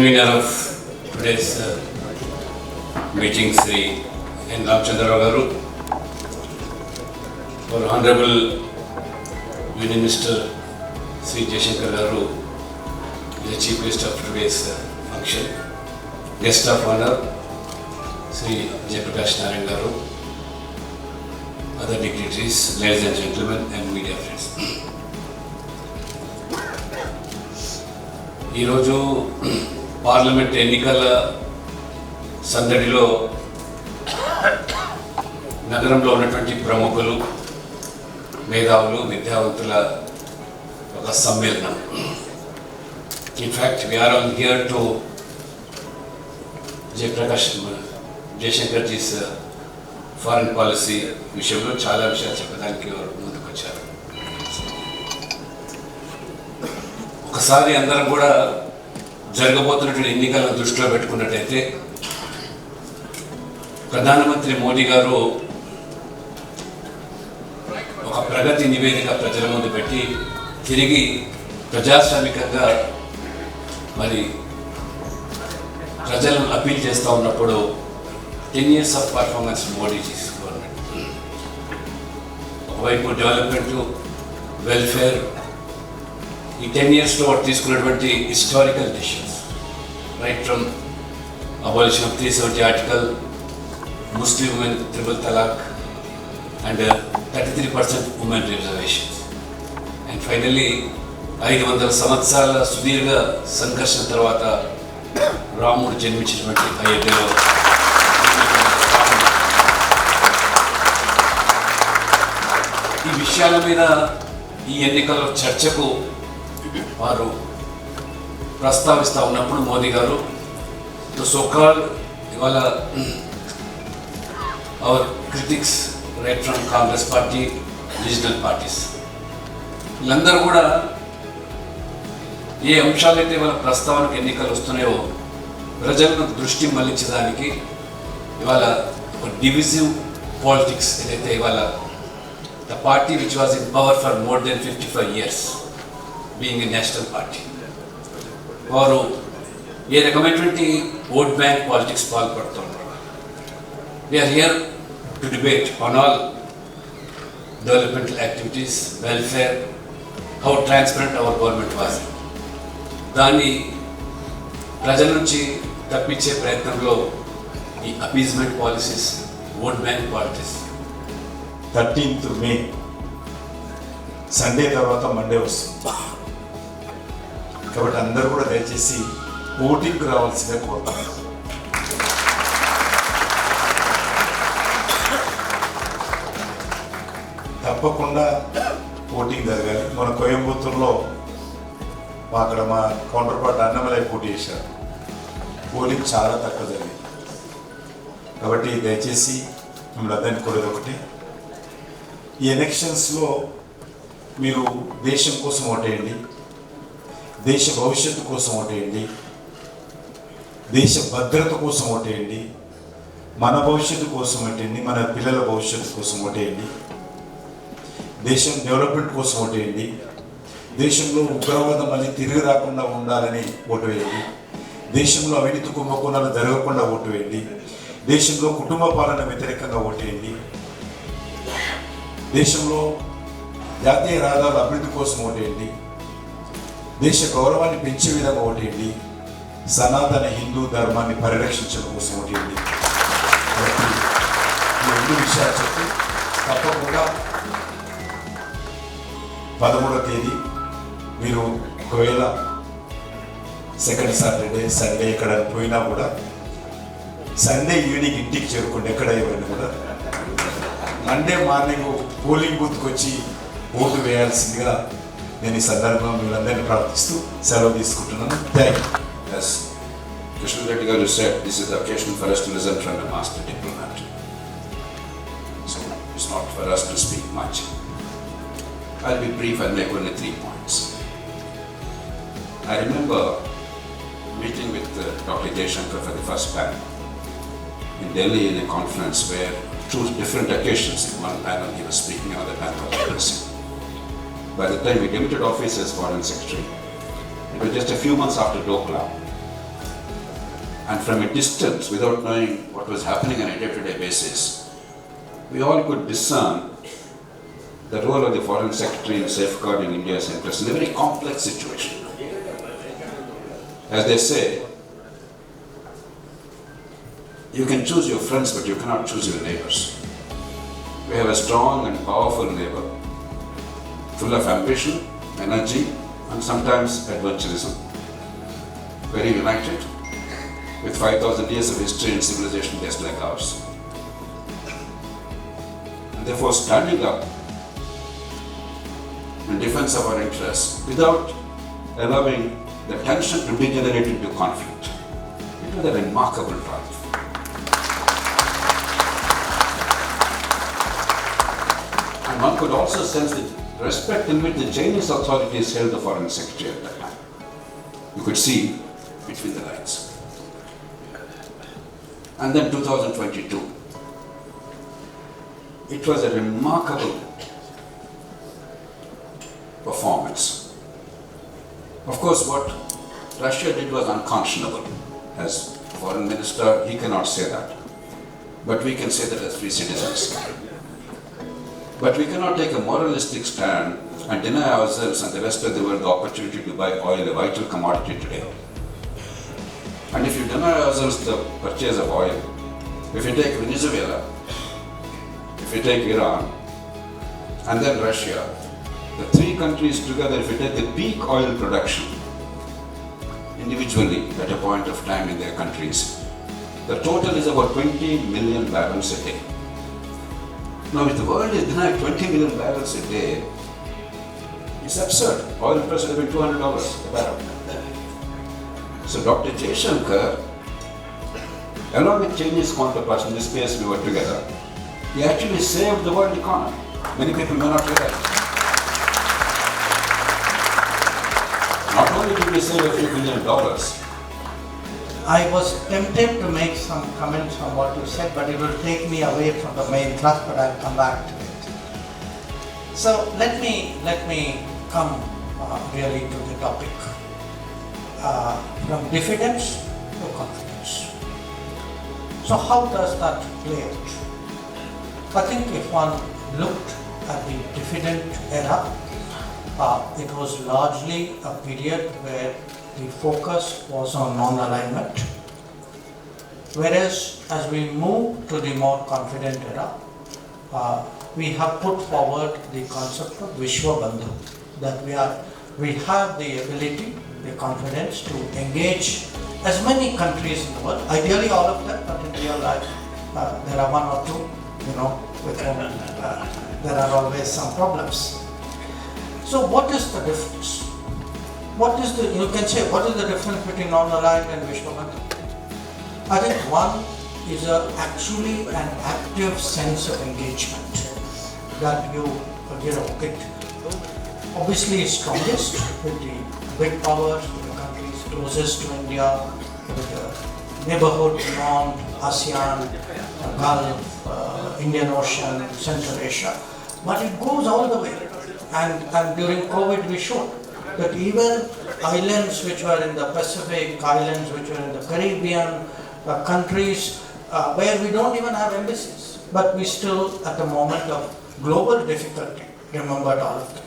convener of today's meeting, Sri N. Ramchandra Rao Garu, our Honorable Union Minister Sri Jaishankar Garu, the Chief Guest of today's function, Guest of Honor Sri Jayaprakash Narayan Garu, other dignitaries, ladies and gentlemen, and media friends. ఈరోజు parliament ఎన్నికల సందడిలో నగరంలో ఉన్నటువంటి ప్రముఖులు, మేధావులు, విద్యావంతుల ఒక సమ్మేళనం. In fact we are all here to Jaishankar ji's foreign policy విషయంలో చాలా విషయాలు చెప్పడానికి ముందుకు వచ్చారు. ఒకసారి అందరం కూడా జరగబోతున్నటువంటి ఎన్నికలను దృష్టిలో పెట్టుకున్నట్టయితే ప్రధానమంత్రి మోదీ గారు ఒక ప్రగతి నివేదిక ప్రజల ముందు పెట్టి తిరిగి ప్రజాస్వామికంగా మరి ప్రజలను అపీల్ చేస్తూ ఉన్నప్పుడు 10 years of performance Modiji government, ఒకవైపు డెవలప్మెంట్, వెల్ఫేర్, ఈ 10 yearsలో వాడు తీసుకున్నటువంటి historical decisions, right from abolition of 370 article, Muslim women triple talaq and 33% women reservations, and finally 500 సంవత్సరాల సుదీర్ఘ సంఘర్షణ తర్వాత రాముడు జన్మించినటువంటి అయోధ్యలో ఈ విషయాల మీద ఈ ఎన్నికల్లో చర్చకు వారు ప్రస్తావిస్తూ ఉన్నప్పుడు మోదీ గారు సోకాల్ ఇవాళ our critics right from Congress party, regional parties, వీళ్ళందరూ కూడా ఏ అంశాలైతే ఇవాళ ప్రస్తావనకు ఎన్నికలు వస్తున్నాయో ప్రజలను దృష్టి మళ్లించడానికి ఇవాళ ఒక డివిజివ్ పాలిటిక్స్ ఏదైతే ఇవాళ the party which was in power for more than 55 years being a national party, వారు ఏ రకమైనటువంటి ఓట్ బ్యాంక్ పాలిటిక్స్ పాల్పడుతున్నారు. We are here to debate on all developmental activities, welfare, how transparent our government was. దాన్ని ప్రజల నుంచి తప్పించే ప్రయత్నంలో ఈ appeasement policies, vote bank politics. 13th May Sunday తర్వాత మండే వస్తుంది కాబట్టి అందరూ కూడా దయచేసి ఓటింగ్కి రావాల్సిందే కోరుతాను. తప్పకుండా ఓటింగ్ జరగాలి. మన కోయంబత్తూరులో అక్కడ మా కౌంటర్ పార్ట్ అన్నమలై పోటీ చేశారు, పోలింగ్ చాలా తక్కువ జరిగింది. కాబట్టి దయచేసి మిమ్మల్ని అందరినీ కోరేది ఒకటి, ఈ ఎలక్షన్స్లో మీరు దేశం కోసం ఓటేయండి, దేశ భవిష్యత్తు కోసం ఓటేయండి, దేశ భద్రత కోసం ఓటేయండి, మన భవిష్యత్తు కోసం ఓటేయండి, మన పిల్లల భవిష్యత్తు కోసం ఓటేయండి, దేశం డెవలప్మెంట్ కోసం ఓటేయండి, దేశంలో ఉగ్రవాదం మళ్ళీ తిరిగి రాకుండా ఉండాలని ఓటు వేయండి, దేశంలో అవినీతి కుంభకోణాలు జరగకుండా ఓటు వేయండి, దేశంలో కుటుంబ పాలన వ్యతిరేకంగా ఓటేయండి, దేశంలో జాతీయ రహదారుల అభివృద్ధి కోసం ఓటేయండి, దేశ గౌరవాన్ని పెంచే విధంగా ఓటేయండి, సనాతన హిందూ ధర్మాన్ని పరిరక్షించడం కోసం ఓటేయండి. కాబట్టి ఈ 2 విషయాలు చెప్పి తప్పకుండా 13వ తేదీ మీరు ఒకవేళ సెకండ్ సాటర్డే, సండే ఎక్కడ పోయినా కూడా సండే ఈవినింగ్ ఇంటికి చేరుకోండి. ఎక్కడ ఎవరైనా కూడా మండే మార్నింగ్ పోలింగ్ బూత్కి వచ్చి ఓటు వేయాల్సిందిగా నేను ఈ సందర్భంగా మీరందరినీ ప్రార్థిస్తూ సెలవు తీసుకుంటున్నాను. Thank you. As Krishna Reddy Garu said, this is the occasion for us to listen from a master diplomat. So it's not for us to speak much. I'll be brief and make only 3 points. I remember meeting with Dr. Jaishankar for the first time in Delhi in a conference where 2 different occasions, in one panel he was speaking, another panel he was listening. By the time we demitted office as Foreign Secretary, it was just a few months after Doklam. and from a distance, without knowing what was happening on a day-to-day basis, we all could discern the role of the Foreign Secretary in safeguarding India's interests in a very complex situation. As they say, you can choose your friends, but you cannot choose your neighbors. We have a strong and powerful neighbor, full of ambition, energy, and sometimes adventurism. Very united, with 5,000 years of history and civilization just like ours. And therefore, standing up in defense of our interests without allowing the tension to degenerate into conflict. It was a remarkable triumph. And one could also sense the respect in which the Chinese authorities held the Foreign Secretary at that time. You could see between the lines. And then 2022. It was a remarkable performance. Of course, what Russia did was unconscionable. As foreign minister, he cannot say that. But we can say that as free citizens. But we cannot take a moralistic stand and deny ourselves and the rest of the world the opportunity to buy oil, a vital commodity today. And if you deny ourselves the purchase of oil, if you take Venezuela, if you take Iran, and then Russia, the three countries together, if you take the peak oil production individually at a point of time in their countries, the total is about 20 million barrels a day. Now, if the world is denied 20 million barrels a day, it's absurd. Oil price has been $200 a barrel. So Dr. Jaishankar, along with Chinese counterparts in this case we were together, he actually saved the world economy. Many people may not realize. Not only did we save a few $1 billion, I was tempted to make some comments on what you said, but it will take me away from the main thrust, but I'll come back to it. So let me come really to the topic. From diffidence to confidence. So how does that play out? I think if one looked at the diffident era, it was largely a period where the focus was on non-alignment, whereas as we move to the more confident era, we have put forward the concept of Vishwa Bandhu, that we have the ability, the confidence to engage as many countries in the world, ideally all of them, but in real life there are one or two, with whom there are always some problems. So what is the difference? You can say, what is the difference between non-aligned and Vishwa Bandhu? I think one is actually an active sense of engagement that it obviously is strongest with the big powers, with the countries closest to India, with the neighborhood beyond ASEAN, Gulf, Indian Ocean, Central Asia. But it goes all the way. And during COVID we showed that even islands which were in the Pacific, islands which were in the Caribbean, countries where we don't even have embassies, but we still, at the moment of global difficulty, remembered all of them.